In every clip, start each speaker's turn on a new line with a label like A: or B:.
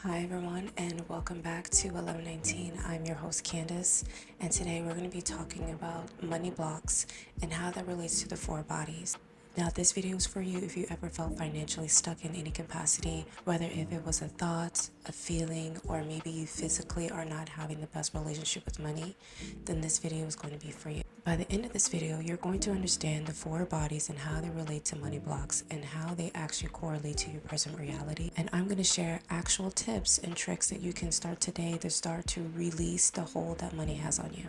A: Hi everyone, and welcome back to 1119. I'm your host Candace, and today we're going to be talking about money blocks and how that relates to the four bodies. Now, this video is for you if you ever felt financially stuck in any capacity, whether if it was a thought, a feeling, or maybe you physically are not having the best relationship with money, then this video is going to be for you. By the end of this video, you're going to understand the four bodies and how they relate to money blocks and how they actually correlate to your present reality. And I'm going to share actual tips and tricks that you can start today to start to release the hold that money has on you.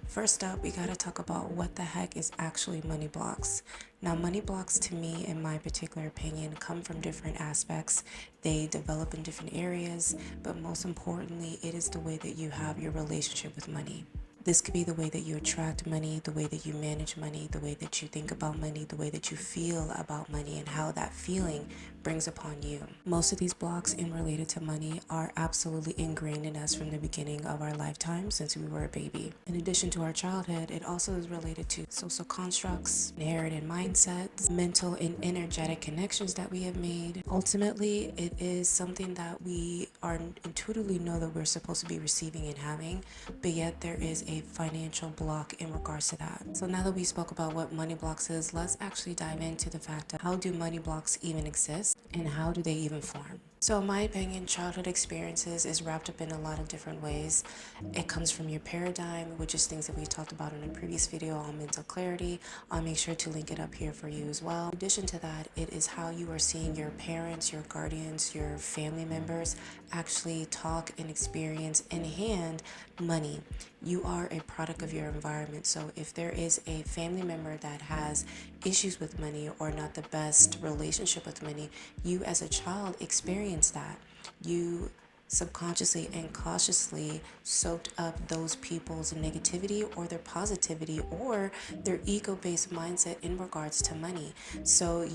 A: First up, we gotta talk about what the heck is actually money blocks. Now, money blocks to me, in my particular opinion, come from different aspects. They develop in different areas, but most importantly, it is the way that you have your relationship with money. This could be the way that you attract money, the way that you manage money, the way that you think about money, the way that you feel about money, and how that feeling brings upon you. Most of these blocks in related to money are absolutely ingrained in us from the beginning of our lifetime since we were a baby. In addition to our childhood, it also is related to social constructs, inherited mindsets, mental and energetic connections that we have made. Ultimately, it is something that we are intuitively know that we're supposed to be receiving and having, but yet there is a financial block in regards to that. So now that we spoke about what money blocks is, let's actually dive into the fact of how do money blocks even exist and how do they even form. So in my opinion, childhood experiences is wrapped up in a lot of different ways. It comes from your paradigm, which is things that we talked about in a previous video on mental clarity. I'll make sure to link it up here for you as well. In addition to that, it is how you are seeing your parents, your guardians, your family members actually talk and experience and hand money. You are a product of your environment. So if there is a family member that has issues with money or not the best relationship with money, you as a child experience that. You subconsciously and cautiously soaked up those people's negativity or their positivity or their ego-based mindset in regards to money. So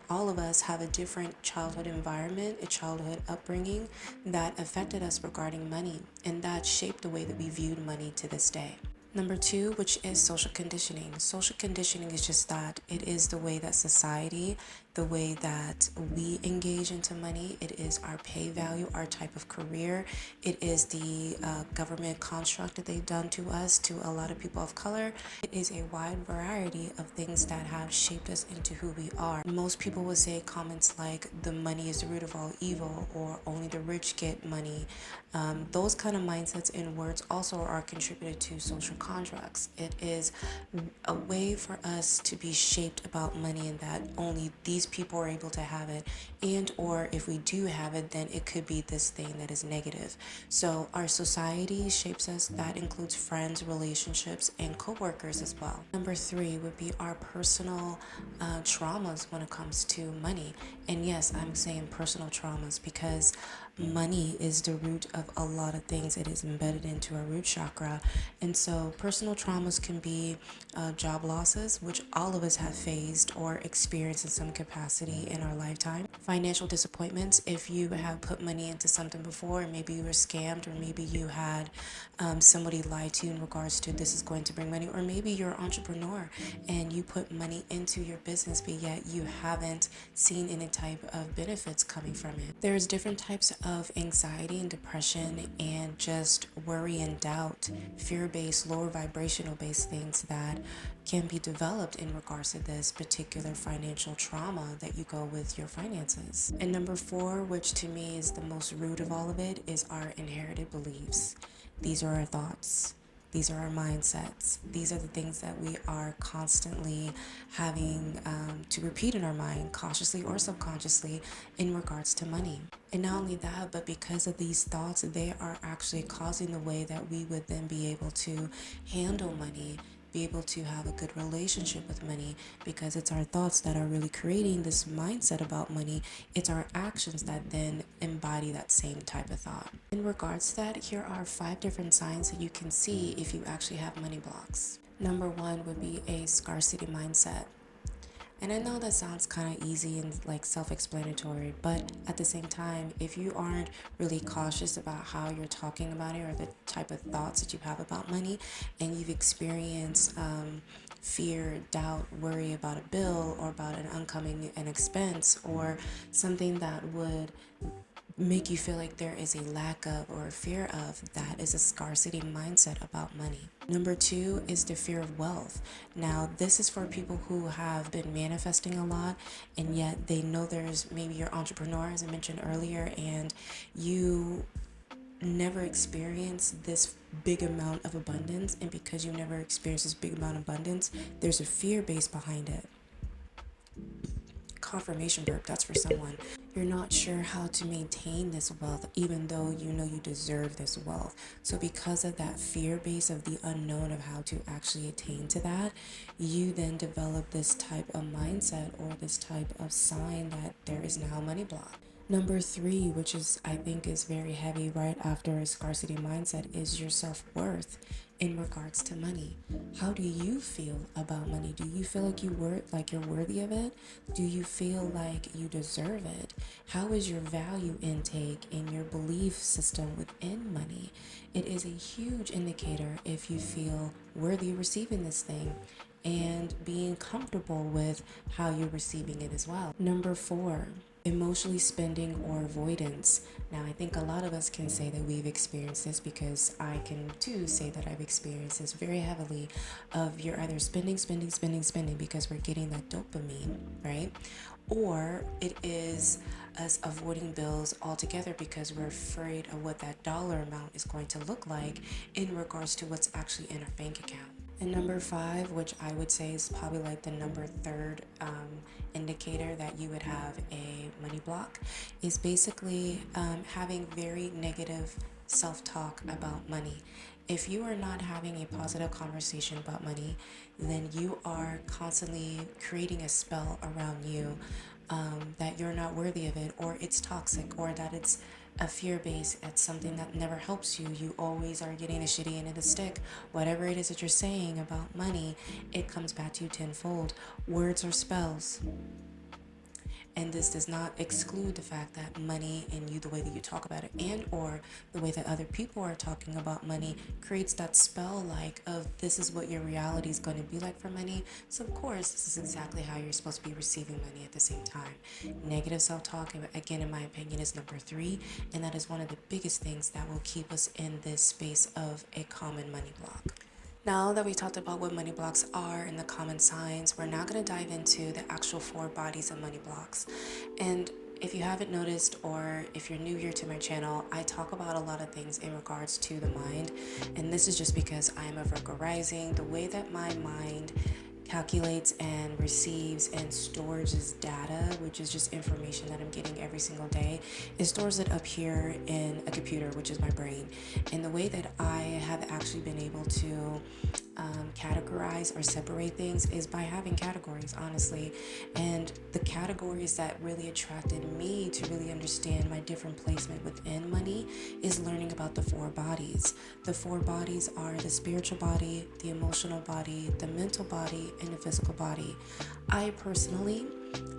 A: all of us have a different childhood environment, a childhood upbringing that affected us regarding money, and that shaped the way that we viewed money to this day. Number two, which is social conditioning. Social conditioning is just that. It is the way that society, the way that we engage into money. It is our pay value, our type of career. It is the government construct that they've done to us, to a lot of people of color. It is a wide variety of things that have shaped us into who we are. Most people would say comments like, the money is the root of all evil, or only the rich get money. Those kind of mindsets and words also are contributed to social contracts. It is a way for us to be shaped about money, and that only these people are able to have it, and or if we do have it, then it could be this thing that is negative. So our society shapes us. That includes friends, relationships, and co-workers as well. Number three would be our personal traumas when it comes to money. And yes, I'm saying personal traumas because money is the root of a lot of things. It is embedded into our root chakra. And so personal traumas can be job losses, which all of us have faced or experienced in some capacity in our lifetime. Financial disappointments, if you have put money into something before and maybe you were scammed, or maybe you had somebody lie to you in regards to this is going to bring money, or maybe you're an entrepreneur and you put money into your business but yet you haven't seen any type of benefits coming from it. There's different types of anxiety and depression and just worry and doubt, fear-based, lower vibrational based things that can be developed in regards to this particular financial trauma that you go with your finances. And number four, which to me is the most root of all of it, is our inherited beliefs. These are our thoughts. These are our mindsets. These are the things that we are constantly having to repeat in our mind, cautiously or subconsciously, in regards to money. And not only that, but because of these thoughts, they are actually causing the way that we would then be able to handle money, be able to have a good relationship with money, because it's our thoughts that are really creating this mindset about money. It's our actions that then embody that same type of thought. In regards to that, here are 5 different signs that you can see if you actually have money blocks. Number 1 would be a scarcity mindset. And I know that sounds kind of easy and like self-explanatory, but at the same time, if you aren't really cautious about how you're talking about it or the type of thoughts that you have about money, and you've experienced fear, doubt, worry about a bill or about an expense or something that would make you feel like there is a lack of or a fear of, that is a scarcity mindset about money. Number two is the fear of wealth. Now, this is for people who have been manifesting a lot and yet they know there's maybe you're entrepreneur, as I mentioned earlier, and you never experienced this big amount of abundance. And because you never experienced this big amount of abundance, there's a fear base behind it. Confirmation burp, that's for someone. You're not sure how to maintain this wealth even though you know you deserve this wealth. So because of that fear base of the unknown of how to actually attain to that, you then develop this type of mindset or this type of sign that there is now money block. Number three, which is I think is very heavy right after a scarcity mindset, is your self-worth in regards to money. How do you feel about money? Do you feel like you're worthy of it? Do you feel like you deserve it? How is your value intake and your belief system within money? It is a huge indicator if you feel worthy of receiving this thing and being comfortable with how you're receiving it as well. Number four, emotionally spending or avoidance. Now, I think a lot of us can say that we've experienced this, because I can too say that I've experienced this very heavily, of you're either spending because we're getting that dopamine, right? Or it is us avoiding bills altogether because we're afraid of what that dollar amount is going to look like in regards to what's actually in our bank account. And number five, which I would say is probably like the number third indicator that you would have a money block, is basically having very negative self-talk about money. If you are not having a positive conversation about money, then you are constantly creating a spell around you, that you're not worthy of it, or it's toxic, or that it's a fear base. It's something that never helps you. You always are getting the shitty end of the stick. Whatever it is that you're saying about money, it comes back to you tenfold. Words are spells. And this does not exclude the fact that money and you, the way that you talk about it, and or the way that other people are talking about money, creates that spell like of this is what your reality is going to be like for money. So of course this is exactly how you're supposed to be receiving money at the same time. Negative self-talk, again, in my opinion, is number three, and that is one of the biggest things that will keep us in this space of a common money block. Now that we talked about what money blocks are and the common signs, we're now going to dive into the actual four bodies of money blocks. And if you haven't noticed, or if you're new here to my channel, I talk about a lot of things in regards to the mind. And this is just because I am a Virgo rising. The way that my mind calculates and receives and stores this data, which is just information that I'm getting every single day, it stores it up here in a computer, which is my brain. And the way that I have actually been able to categorize or separate things is by having categories, honestly. And the categories that really attracted me to really understand my different placement within money is learning about the four bodies. The four bodies are the spiritual body, the emotional body, the mental body, and the physical body. I personally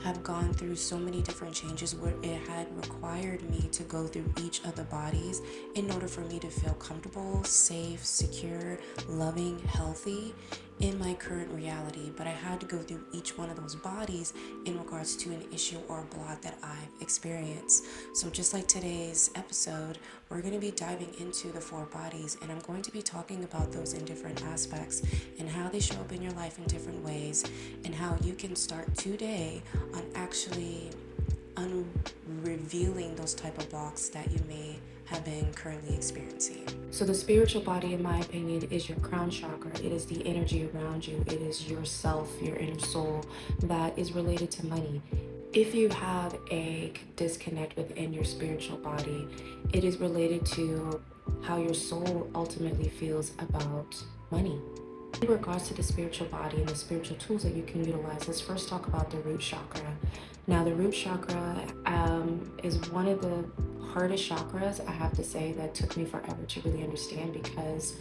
A: have gone through so many different changes where it had required me to go through each of the bodies in order for me to feel comfortable, safe, secure, loving, healthy in my current reality. But I had to go through each one of those bodies in regards to an issue or block that I've experienced. So just like today's episode, we're going to be diving into the four bodies, and I'm going to be talking about those in different aspects and how they show up in your life in different ways, and how you can start today on actually unrevealing those type of blocks that you may have been currently experiencing. So the spiritual body, in my opinion, is your crown chakra. It is the energy around you. It is yourself, your inner soul, that is related to money. If you have a disconnect within your spiritual body, it is related to how your soul ultimately feels about money. In regards to the spiritual body and the spiritual tools that you can utilize, let's first talk about the root chakra. Now, the root chakra is one of the hardest chakras, I have to say, that took me forever to really understand, because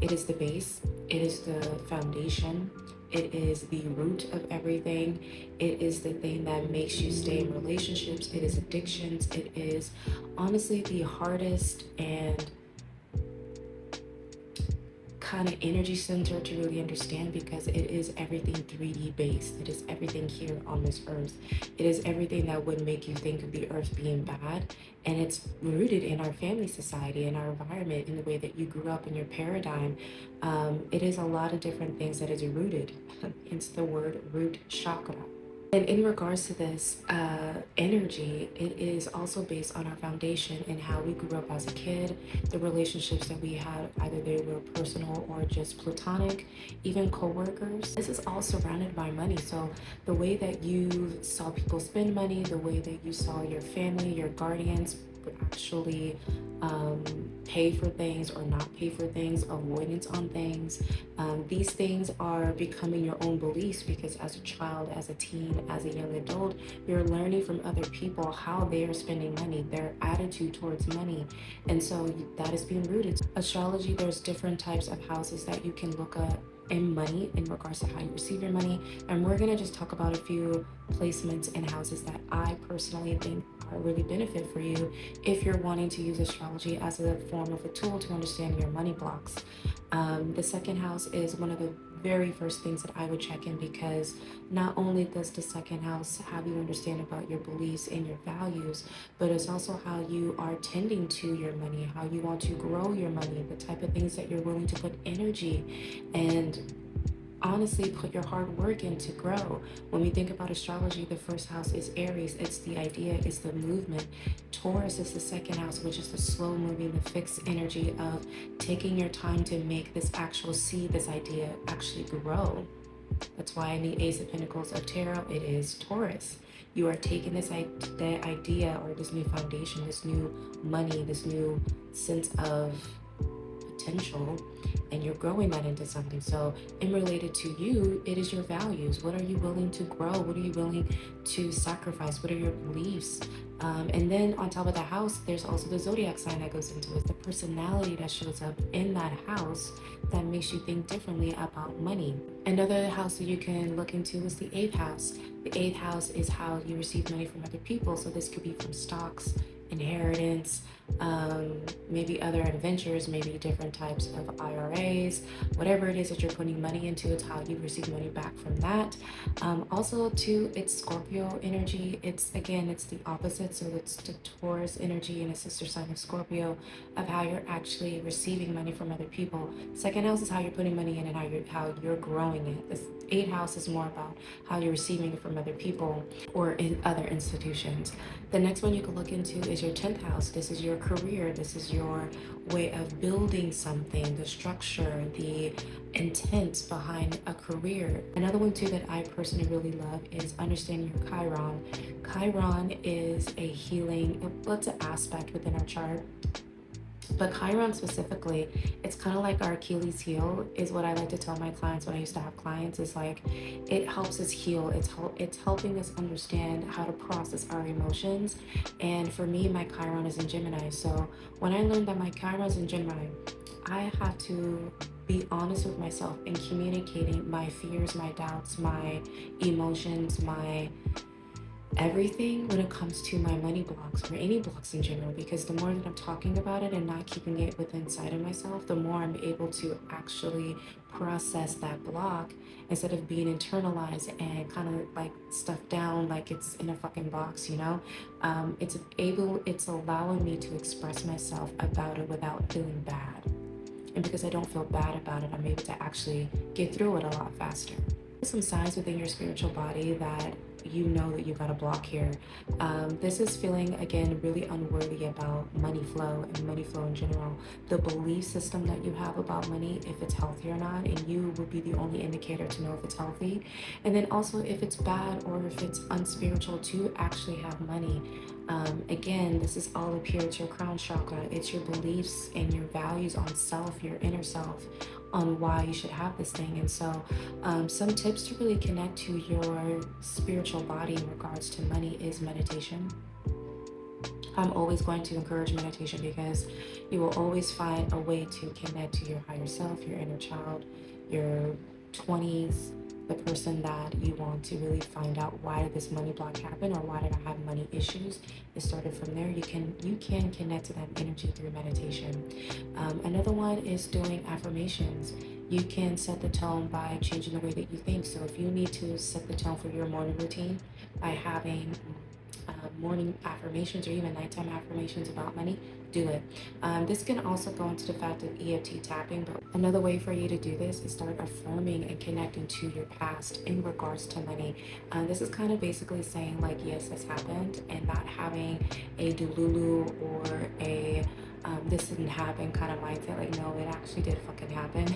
A: it is the base, it is the foundation, it is the root of everything. It is the thing that makes you stay in relationships. It is addictions. It is honestly the hardest and kind of energy center to really understand, because it is everything 3D based. It is everything here on this earth. It is everything that would make you think of the earth being bad. And it's rooted in our family society, in our environment, in the way that you grew up, in your paradigm. It is a lot of different things that is rooted. Hence the word root chakra. And in regards to this energy, it is also based on our foundation and how we grew up as a kid, the relationships that we had, either they were personal or just platonic, even co-workers. This is all surrounded by money. So the way that you saw people spend money, the way that you saw your family, your guardians actually pay for things or not pay for things, avoidance on things. These things are becoming your own beliefs, because as a child, as a teen, as a young adult, you're learning from other people how they are spending money, their attitude towards money. And so that is being rooted. Astrology, there's different types of houses that you can look at in money in regards to how you receive your money. And we're going to just talk about a few placements and houses that I personally think are really benefit for you if you're wanting to use astrology as a form of a tool to understand your money blocks. The second house is one of the very first things that I would check in, because not only does the second house have you understand about your beliefs and your values, but it's also how you are tending to your money, how you want to grow your money, the type of things that you're willing to put energy and honestly put your hard work in to grow. When we think about astrology, the first house is Aries. It's the idea, it's the movement. Taurus is the second house, which is the slow moving, the fixed energy of taking your time to make this actual seed, this idea actually grow. That's why in the Ace of Pentacles of Tarot, it is Taurus. You are taking this idea or this new foundation, this new money, this new sense of potential, and you're growing that into something. So in related to you, it is your values. What are you willing to grow? What are you willing to sacrifice? What are your beliefs? And then on top of the house, there's also the zodiac sign that goes into it, the personality that shows up in that house that makes you think differently about money. Another house that you can look into is the eighth house. The eighth house is how you receive money from other people. So this could be from stocks, inheritance, maybe other adventures, maybe different types of IRAs, whatever it is that you're putting money into, it's how you receive money back from that. Also too, it's Scorpio energy. It's the opposite. So it's the Taurus energy and a sister sign of Scorpio, of how you're actually receiving money from other people. Second house is how you're putting money in and how you're growing it. This eighth house is more about how you're receiving it from other people or in other institutions. The next one you can look into is your 10th house. This is your career. This is your way of building something, the structure, the intent behind a career. Another one too that I personally really love is understanding your Chiron. Chiron is a healing, it's an aspect within our chart. But Chiron specifically, it's kind of like our Achilles heel, is what I like to tell my clients when I used to have clients, is like, it helps us heal. It's helping us understand how to process our emotions. And for me, my Chiron is in Gemini. So when I learned that my Chiron is in Gemini, I have to be honest with myself in communicating my fears, my doubts, my emotions, my everything when it comes to my money blocks or any blocks in general, because the more that I'm talking about it and not keeping it within inside of myself, the more I'm able to actually process that block instead of being internalized and kind of like stuffed down like it's in a fucking box, you know. It's allowing me to express myself about it without feeling bad, and because I don't feel bad about it, I'm able to actually get through it a lot faster. Some signs within your spiritual body that you know that you got a block here. This is feeling, again, really unworthy about money flow and money flow in general. The belief system that you have about money, if it's healthy or not, and you would be the only indicator to know if it's healthy. And then also if it's bad or if it's unspiritual to actually have money. Again, this is all up here. It's your crown chakra. It's your beliefs and your values on self, your inner self, on why you should have this thing. And so some tips to really connect to your spiritual body in regards to money is meditation. I'm always going to encourage meditation because you will always find a way to connect to your higher self, your inner child, your 20s, the person that you want to really find out why did this money block happen, or why did I have money issues. It started from there. You can connect to that energy through meditation. Another one is doing affirmations. You can set the tone by changing the way that you think. So if you need to set the tone for your morning routine by having morning affirmations or even nighttime affirmations about money, do it. This can also go into the fact of EFT tapping, but another way for you to do this is start affirming and connecting to your past in regards to money. This is kind of basically saying, like, yes, this happened, and not having a delulu or a this didn't happen kind of mindset. Like, no, it actually did fucking happen.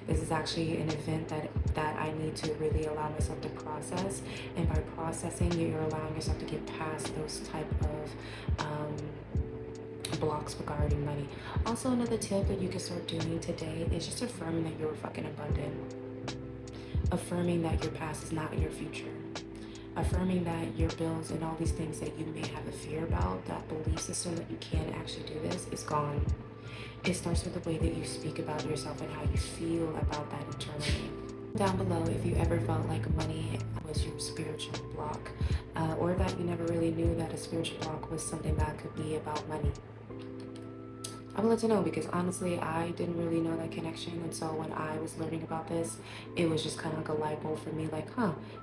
A: This is actually an event that I need to really allow myself to process, and by processing, you're allowing yourself to get past those type of blocks regarding money. Also, another tip that you can start doing today is just affirming that you're fucking abundant, affirming that your past is not your future, affirming that your bills and all these things that you may have a fear about, that belief system that you can't actually do this, is gone. It starts with the way that you speak about yourself and how you feel about that internally. Down below, if you ever felt like money was your spiritual block, or that you never really knew that a spiritual block was something that could be about money. I will let you know, because honestly, I didn't really know that connection. And so when I was learning about this, it was just kind of like a light bulb for me, like,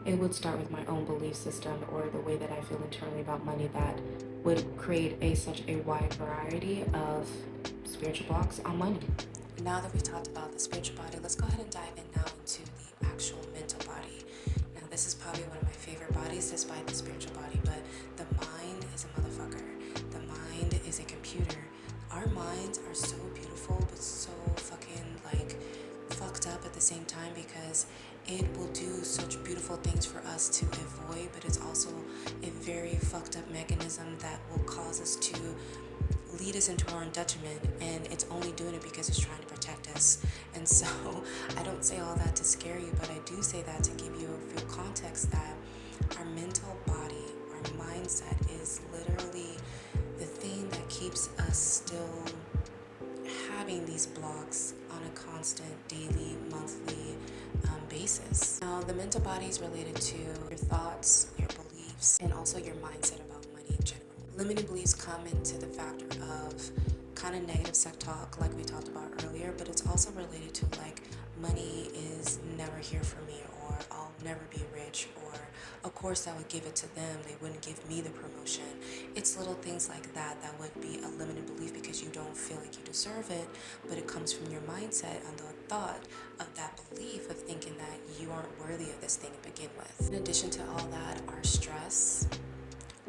A: it would start with my own belief system or the way that I feel internally about money that would create such a wide variety of spiritual blocks on money. Now that we've talked about the spiritual body, let's go ahead and dive in now into the actual mental body. Now, this is probably one of my favorite bodies despite the spiritual body, but the mind is a motherfucker. The mind is a computer. Our minds are so beautiful, but so fucking like fucked up at the same time, because it will do such beautiful things for us to avoid, but it's also a very fucked up mechanism that will cause us to lead us into our own detriment, and it's only doing it because it's trying to protect us. And so I don't say all that to scare you, but I do say that to give you a few context that our mental body, our mindset, is literally the thing that keeps us still having these blocks on a constant daily, monthly basis. Now, the mental body is related to your thoughts, your beliefs, and also your mindset about money in general. Limiting beliefs come into the factor of kind of negative self-talk, like we talked about earlier, but it's also related to, like, money is never here for me, or I'll never be rich, or of course I would give it to them, they wouldn't give me the promotion. It's little things like that that would be a limited belief because you don't feel like you deserve it, but it comes from your mindset and the thought of that belief of thinking that you aren't worthy of this thing to begin with. In addition to all that, our stress,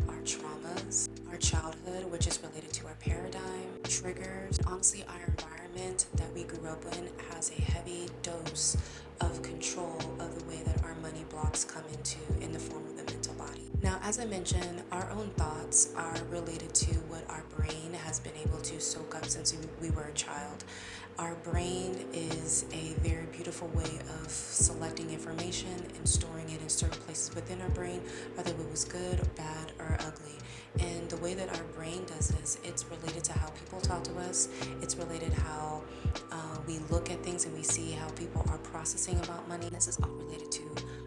A: our traumas, our childhood, which is related to our paradigm, triggers. Honestly, our environment that we grew up in has a heavy dose of control of the way that our money blocks come into in the form of the mental body. Now, as I mentioned, our own thoughts are related to what our brain has been able to soak up since we were a child. Our brain is a very beautiful way of selecting information and storing it in certain places within our brain, whether it was good, bad, or ugly. And the way that our brain does this, it's related to how people talk to us. It's related how we look at things and we see how people are processing about money. This is all related to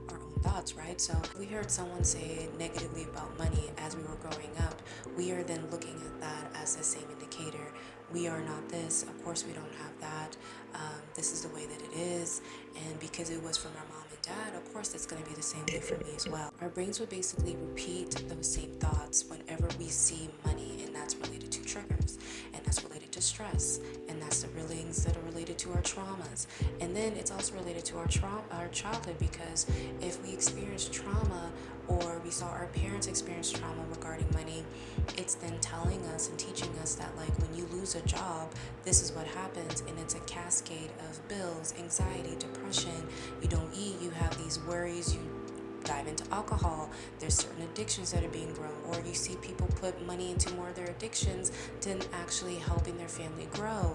A: our own thoughts, right? So if we heard someone say negatively about money as we were growing up, we are then looking at that as the same indicator. We are not this, of course we don't have that, this is the way that it is, and because it was from our mom and dad, of course it's going to be the same way for me as well. Our brains would basically repeat those same thoughts whenever we see money, and that's related to triggers, and that's related to stress, and that's the feelings that are related to our traumas. And then it's also related to our childhood, because if we experience trauma or we saw our parents experience trauma regarding money, it's then telling us and teaching us that, like, when you lose a job, this is what happens, and it's a cascade of bills, anxiety, depression. You don't eat, you have these worries, you dive into alcohol. There's certain addictions that are being grown, or you see people put money into more of their addictions than actually helping their family grow.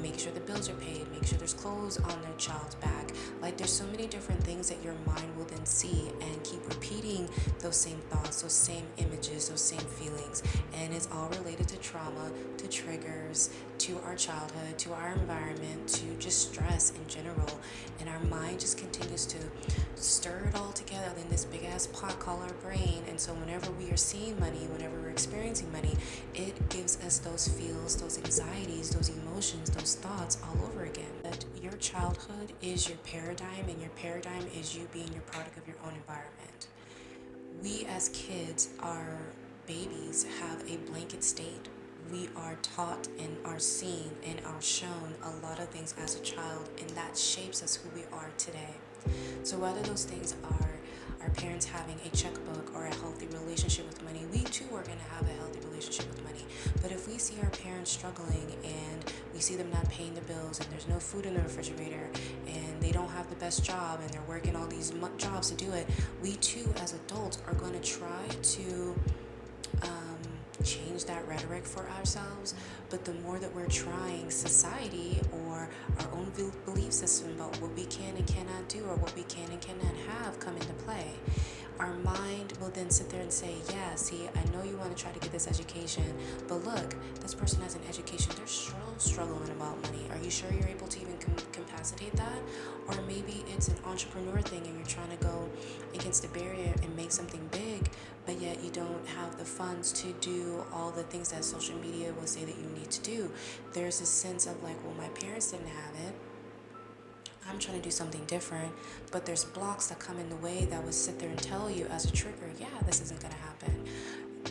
A: Make sure the bills are paid, make sure there's clothes on their child's back. Like, there's so many different things that your mind will then see and keep repeating those same thoughts, those same images, those same feelings. And it's all related to trauma, to triggers, to our childhood, to our environment, to just stress in general. And our mind just continues to stir it all together in this big ass pot called our brain. And so whenever we are seeing money, whenever we're experiencing money, it gives us those feels, those anxieties, those emotions, those thoughts all over again. That your childhood is your paradigm, and your paradigm is you being your product of your own environment. We as kids, our babies, have a blanket state. We are taught and are seen and are shown a lot of things as a child, and that shapes us who we are today. So whether those things are our parents having a checkbook or a healthy relationship with money, we too are going to have a healthy relationship with money. But if we see our parents struggling and we see them not paying the bills and there's no food in the refrigerator and they don't have the best job and they're working all these jobs to do it, we too as adults are going to try to change that rhetoric for ourselves. But the more that we're trying, society or our own belief system about what we can and cannot do, or what we can and cannot have, come into play, our mind will then sit there and say, yeah, see, I know you want to try to get this education, but look, this person has an education, they're still struggling about money. Are you sure you're able to even capacitate that? Or maybe it's an entrepreneur thing and you're trying to go against the barrier and make something big, but yet you don't have the funds to do all the things that social media will say that you need to do. There's this sense of like, well, my parents didn't have it, I'm trying to do something different, but there's blocks that come in the way that would sit there and tell you as a trigger, yeah, this isn't going to happen.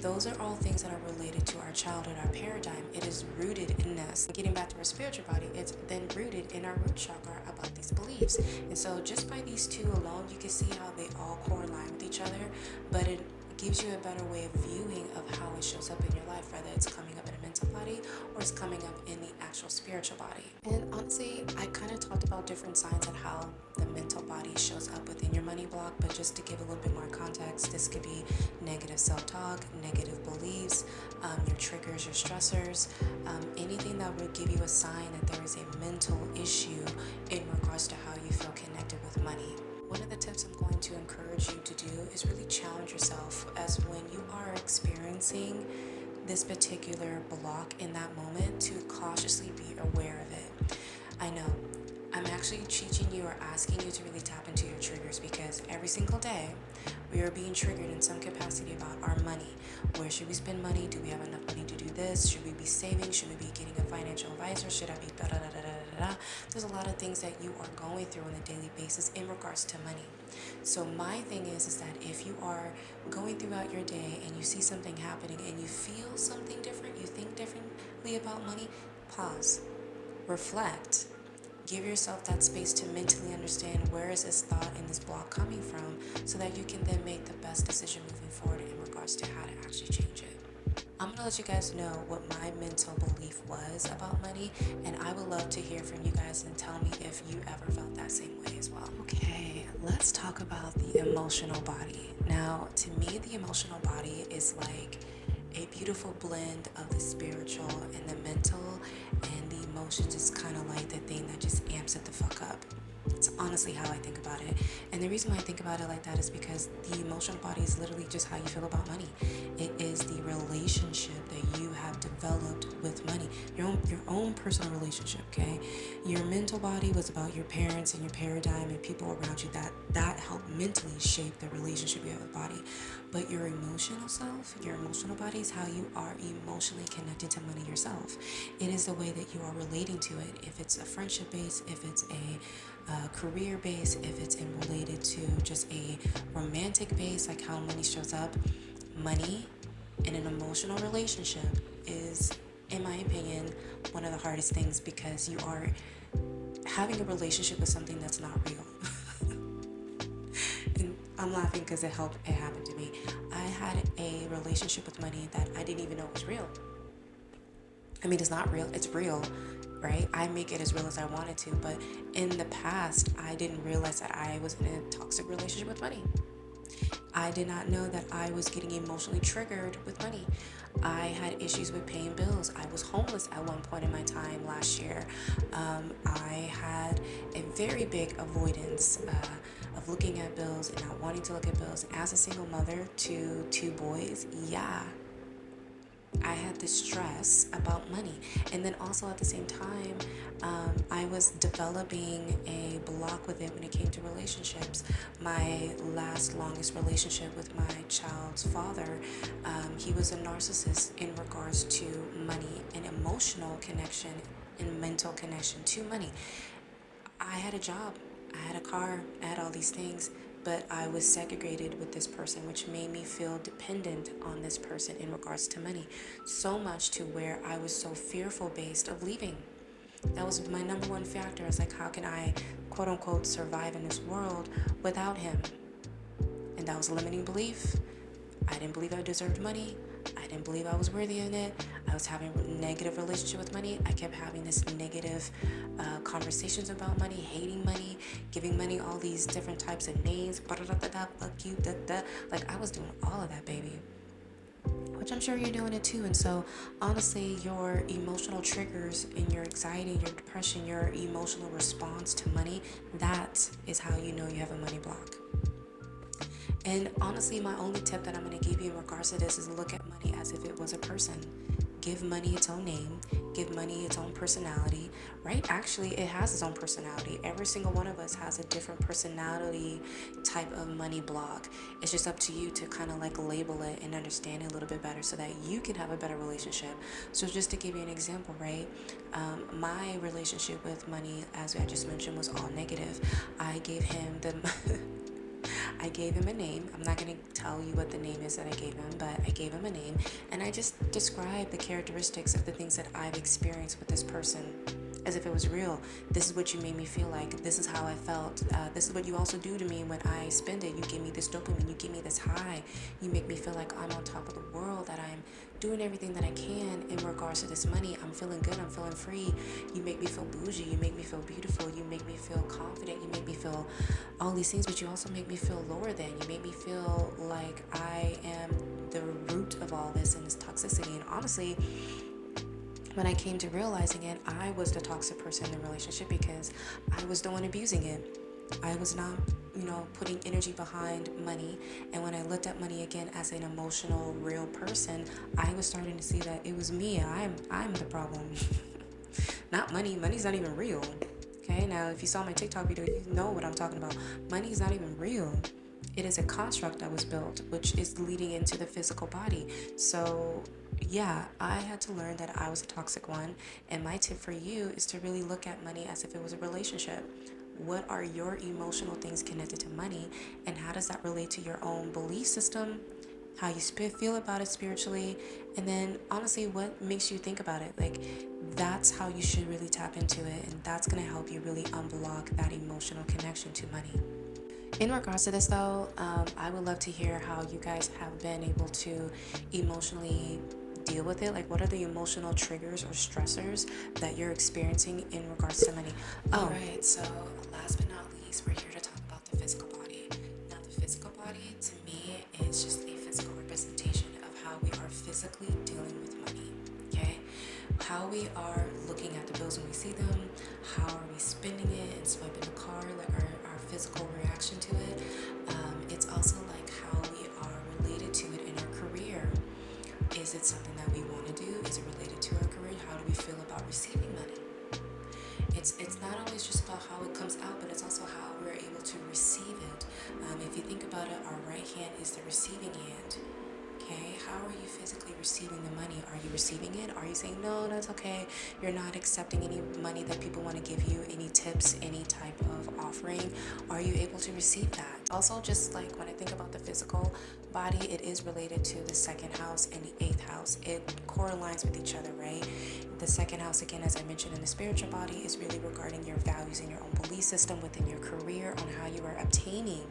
A: Those are all things that are related to our childhood, our paradigm. It is rooted in us. Getting back to our spiritual body, it's then rooted in our root chakra about these beliefs. And so just by these two alone, you can see how they all correlate with each other, but it gives you a better way of viewing of how it shows up in your life, whether it's coming up in a mental body or it's coming up in the actual spiritual body. And honestly, I kind of talked about different signs and how the mental body shows up within your money block, but just to give a little bit more context, this could be negative self-talk, negative beliefs, your triggers, your stressors, anything that would give you a sign that there is a mental issue in regards to how you feel connected with money. One of the tips I'm going to encourage you to do is really challenge yourself, as when you are experiencing this particular block in that moment, to cautiously be aware of it. I know I'm actually teaching you or asking you to really tap into your triggers, because every single day we are being triggered in some capacity about our money. Where should we spend money? Do we have enough money to do this? Should we be saving? Should we be getting a financial advisor? Should I be da da da da da da? There's a lot of things that you are going through on a daily basis in regards to money. So my thing is that if you are going throughout your day and you see something happening and you feel something different, you think differently about money, pause, reflect. Give yourself that space to mentally understand where is this thought and this block coming from, so that you can then make the best decision moving forward in regards to how to actually change it. I'm going to let you guys know what my mental belief was about money, and I would love to hear from you guys and tell me if you ever felt that same way as well. Okay, let's talk about the emotional body. Now, to me, the emotional body is like a beautiful blend of the spiritual and the mental, and the emotions is kind of like the thing that just amps it the fuck up. It's honestly how I think about it. And the reason why I think about it like that is because the emotional body is literally just how you feel about money. It is the relationship that you have developed with money, your own personal relationship, okay? Your mental body was about your parents and your paradigm and people around you that helped mentally shape the relationship you have with body. But your emotional self, your emotional body is how you are emotionally connected to money yourself. It is the way that you are relating to it. If it's a friendship base, if it's a career base, if it's related to just a romantic base, like how money shows up, money in an emotional relationship is, in my opinion, one of the hardest things, because you are having a relationship with something that's not real. And I'm laughing because it happened to me. I had a relationship with money that I didn't even know was real. I mean, it's not real, it's real, right? I make it as real as I wanted to, but in the past, I didn't realize that I was in a toxic relationship with money. I did not know that I was getting emotionally triggered with money. I had issues with paying bills. I was homeless at one point in my time last year. I had a very big avoidance of looking at bills and not wanting to look at bills. As a single mother to two boys, yeah, I had this stress about money. And then also at the same time, I was developing a block with it when it came to relationships. My last longest relationship with my child's father, he was a narcissist in regards to money and emotional connection and mental connection to money. I had a job, I had a car, I had all these things, but I was segregated with this person, which made me feel dependent on this person in regards to money. So much to where I was so fearful based of leaving. That was my number one factor. It's like, how can I, quote unquote, survive in this world without him? And that was a limiting belief. I didn't believe I deserved money. I didn't believe I was worthy of it. I was having a negative relationship with money. I kept having this negative conversations about money, hating money, giving money all these different types of names. Fuck you, da da. Like, I was doing all of that, baby. Which I'm sure you're doing it too. And so, honestly, your emotional triggers and your anxiety, your depression, your emotional response to money, that is how you know you have a money block. And honestly, my only tip that I'm going to give you in regards to this is look at money as if it was a person. Give money its own name, give money its own personality, right? Actually, it has its own personality. Every single one of us has a different personality type of money block. It's just up to you to kind of like label it and understand it a little bit better so that you can have a better relationship. So just to give you an example, right? My relationship with money, as I just mentioned, was all negative. I gave him the I gave him a name. I'm not going to tell you what the name is that I gave him, but I gave him a name. And I just described the characteristics of the things that I've experienced with this person as if it was real. This is what you made me feel like. This is how I felt. This is what you also do to me when I spend it. You give me this dopamine. You give me this high. You make me feel like I'm on top of the world, that I'm doing everything that I can in regards to this money. I'm feeling good. I'm feeling free. You make me feel bougie. You make me feel beautiful. You make me feel confident. You make me feel all these things, but you also make me feel lower than. You make me feel like I am the root of all this and this toxicity. And honestly, when I came to realizing it, I was the toxic person in the relationship because I was the one abusing it. I was not, putting energy behind money. And when I looked at money again as an emotional, real person, I was starting to see that it was me. I'm the problem. Not money. Money's not even real. Okay, now if you saw my TikTok video, you know what I'm talking about. Money is not even real. It is a construct that was built, which is leading into the physical body. So yeah, I had to learn that I was a toxic one. And my tip for you is to really look at money as if it was a relationship. What are your emotional things connected to money? And how does that relate to your own belief system? How you feel about it spiritually? And then honestly, what makes you think about it? Like, that's how you should really tap into it. And that's going to help you really unblock that emotional connection to money. In regards to this though, I would love to hear how you guys have been able to emotionally deal with it. Like, what are the emotional triggers or stressors that you're experiencing in regards to money? Alright, so last but not least, we're here to talk about the physical body. Now, the physical body to me is just a physical representation of how we are physically dealing with money. Okay? How we are looking at the bills when we see them, how are we spending it and swiping the card, like our physical reaction to it. It's also like how we are related to it in our career. Is it something that we want to do? Is it related to our career? How do we feel about receiving money? It's not always just about how it comes out, but it's also how we're able to receive it. If you think about it, our right hand is the receiving hand. Okay, how are you physically receiving the money? Are you receiving it? Are you saying, no, that's okay? You're not accepting any money that people want to give you, any tips, any type of offering. Are you able to receive that? Also, just like when I think about the physical body, it is related to the second house and the eighth house. It correlates with each other, right? The second house, again, as I mentioned in the spiritual body, is really regarding your values and your own belief system within your career on how you are obtaining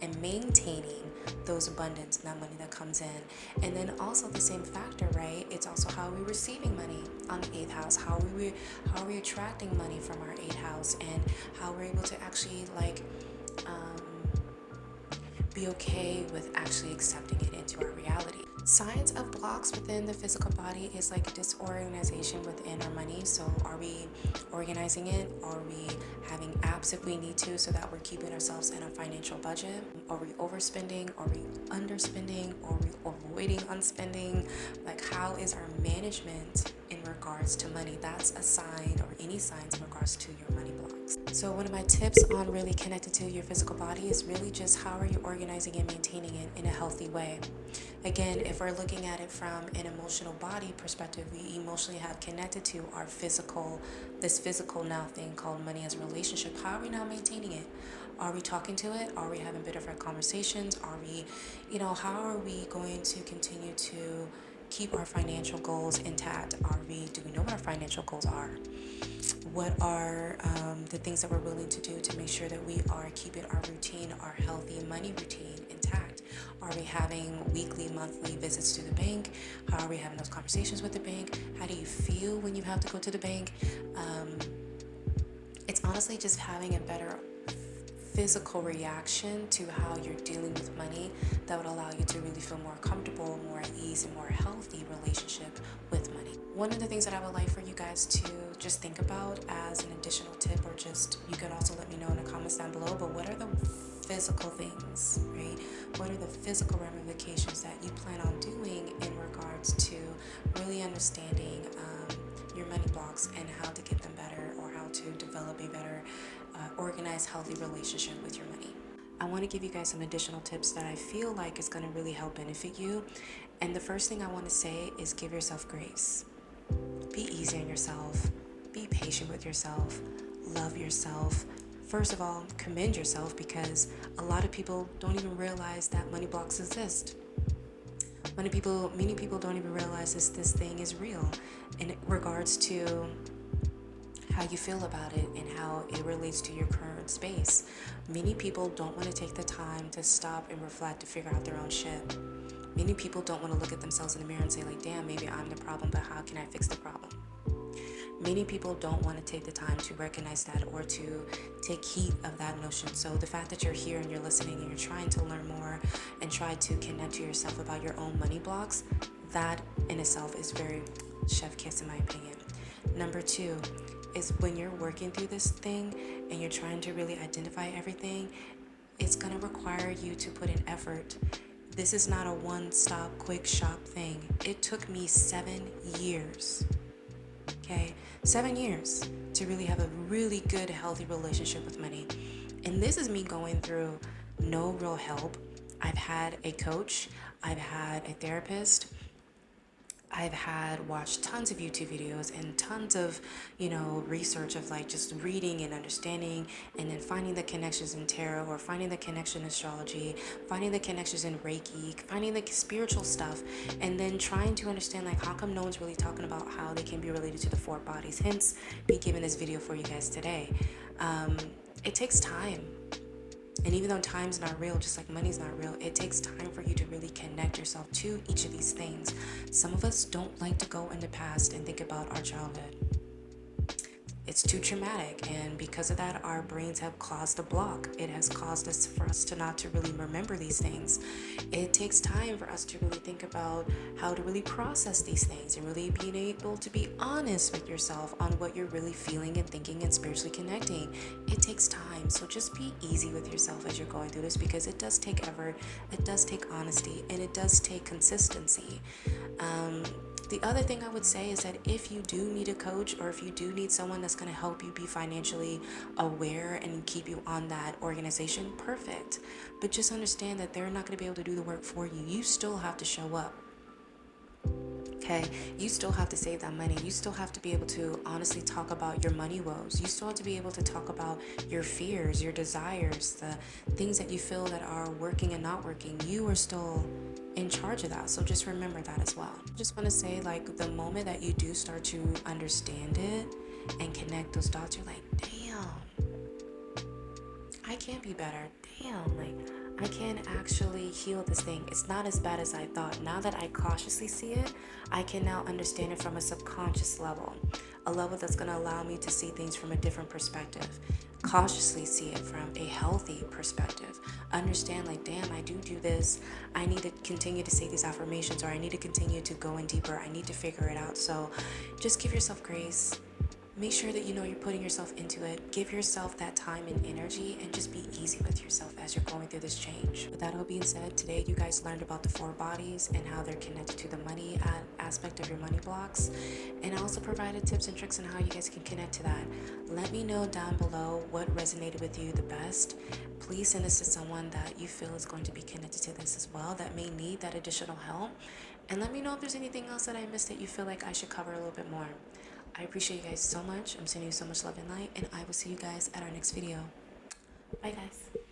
A: and maintaining those abundance, that money that comes in. And then also the same factor, right? It's also how we're receiving money on the eighth house, how are we attracting money from our eighth house, and how we're able to actually be okay with actually accepting it into our reality. Signs of blocks within the physical body is like disorganization within our money. So are we organizing it? Are we having apps if we need to so that we're keeping ourselves in a financial budget? Are we overspending? Are we underspending? Are we avoiding unspending? Like, how is our management in regards to money? That's a sign, or any signs in regards to your money blocks. So one of my tips on really connected to your physical body is really just how are you organizing and maintaining it in a healthy way. Again, if we're looking at it from an emotional body perspective, we emotionally have connected to our physical, this physical now thing called money as a relationship. How are we now maintaining it? Are we talking to it? Are we having better conversations? Are we, how are we going to continue to keep our financial goals intact? Do we know what our financial goals are? What are the things that we're willing to do to make sure that we are keeping our routine, our healthy money routine intact? Are we having weekly, monthly visits to the bank? How are we having those conversations with the bank? How do you feel when you have to go to the bank? It's honestly just having a better physical reaction to how you're dealing with money that would allow you to really feel more comfortable, more at ease, and more healthy relationship with money. One of the things that I would like for you guys to just think about as an additional tip, or just you can also let me know in the comments down below, but what are the physical things, right? What are the physical ramifications that you plan on doing in regards to really understanding your money blocks and how to get them better, or how to develop a better organized, healthy relationship with your money? I want to give you guys some additional tips that I feel like is going to really help benefit you. And the first thing I want to say is give yourself grace. Be easy on yourself. Be patient with yourself. Love yourself. First of all, commend yourself, because a lot of people don't even realize that money blocks exist. Many people don't even realize this thing is real in regards to how you feel about it and how it relates to your current space. Many people don't want to take the time to stop and reflect to figure out their own shit. Many people don't want to look at themselves in the mirror and say like, damn, maybe I'm the problem, but how can I fix the problem? Many people don't want to take the time to recognize that or to take heed of that notion. So the fact that you're here and you're listening and you're trying to learn more and try to connect to yourself about your own money blocks, that in itself is very chef kiss in my opinion. Number 2 is when you're working through this thing and you're trying to really identify everything, it's going to require you to put in effort. This is not a one-stop, quick shop thing. It took me 7 years. Okay, 7 years to really have a really good, healthy relationship with money. And this is me going through no real help. I've had a coach, I've had a therapist, I've watched tons of YouTube videos and tons of, research of like just reading and understanding, and then finding the connections in tarot, or finding the connection in astrology, finding the connections in Reiki, finding the spiritual stuff, and then trying to understand like how come no one's really talking about how they can be related to the 4 bodies. Hence me giving this video for you guys today. It takes time. And even though time's not real, just like money's not real, it takes time for you to really connect yourself to each of these things. Some of us don't like to go in the past and think about our childhood. It's too traumatic, and because of that, our brains have caused a block. It has caused us to not to really remember these things. It takes time for us to really think about how to really process these things and really being able to be honest with yourself on what you're really feeling and thinking and spiritually connecting. It takes time, so just be easy with yourself as you're going through this, because it does take effort, it does take honesty, and it does take consistency. The other thing I would say is that if you do need a coach, or if you do need someone that's going to help you be financially aware and keep you on that organization, perfect. But just understand that they're not going to be able to do the work for you. You still have to show up. Okay, you still have to save that money. You still have to be able to honestly talk about your money woes. You still have to be able to talk about your fears, your desires, the things that you feel that are working and not working. You are still in charge of that. So just remember that as well. I just want to say, like, the moment that you do start to understand it and connect those dots, you're like, damn, I can be better. Damn, like, I can actually heal this thing. It's not as bad as I thought. Now that I cautiously see it, I can now understand it from a subconscious level, a level that's going to allow me to see things from a different perspective. Cautiously see it from a healthy perspective. Understand, like, damn, I do this. I need to continue to say these affirmations, or I need to continue to go in deeper. I need to figure it out. So just give yourself grace. Make sure that you know you're putting yourself into it. Give yourself that time and energy and just be easy with yourself as you're going through this change. With that all being said, today you guys learned about the four bodies and how they're connected to the money aspect of your money blocks. And I also provided tips and tricks on how you guys can connect to that. Let me know down below what resonated with you the best. Please send this to someone that you feel is going to be connected to this as well, that may need that additional help. And let me know if there's anything else that I missed that you feel like I should cover a little bit more. I appreciate you guys so much. I'm sending you so much love and light, and I will see you guys at our next video. Bye, guys.